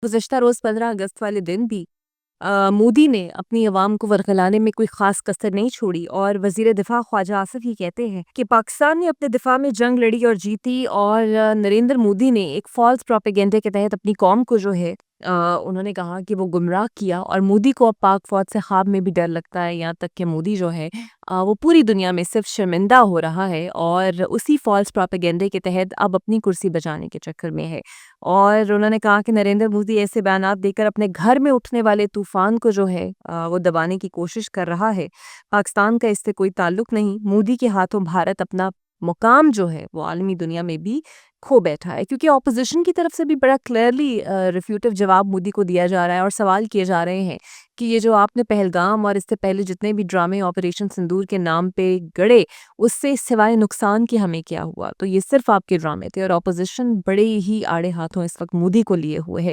गुज़श्ता रोज़ 15 अगस्त वाले दिन भी मोदी ने अपनी अवाम को वरगलाने में कोई ख़ास कसर नहीं छोड़ी और वज़ीर दिफ़ा ख्वाजा आसिफ ये कहते हैं कि पाकिस्तान ने अपने दिफ़ा में जंग लड़ी और जीती और नरेंद्र मोदी ने एक फ़ॉल्स प्रोपेगेंडा के तहत अपनी कौम को जो है उन्होंने कहा कि वो गुमराह किया और मोदी को अब पाक फ़ौज से ख़्वाब में भी डर लगता है, यहाँ तक कि मोदी जो है वो पूरी दुनिया में सिर्फ शर्मिंदा हो रहा है और उसी फ़ॉल्स प्रोपेगेंडे के तहत अब अपनी कुर्सी बचाने के चक्कर में है। और उन्होंने कहा कि नरेंद्र मोदी ऐसे बयानात देकर अपने घर में उठने वाले तूफान को जो है वो दबाने की कोशिश कर रहा है। पाकिस्तान का इससे कोई ताल्लुक नहीं। मोदी के हाथों भारत अपना मुकाम जो है वो आलमी दुनिया में भी खो बैठा है, क्योंकि ऑपोजिशन की तरफ से भी बड़ा क्लियरली रिफ्यूटिव जवाब मोदी को दिया जा रहा है और सवाल किए जा रहे हैं कि ये जो आपने पहलगाम और इससे पहले जितने भी ड्रामे ऑपरेशन सिंदूर के नाम पे गढ़े, उससे सिवाय नुकसान के हमें क्या हुआ? तो ये सिर्फ आपके ड्रामे थे और ऑपोजिशन बड़े ही आड़े हाथों इस वक्त मोदी को लिए हुए है।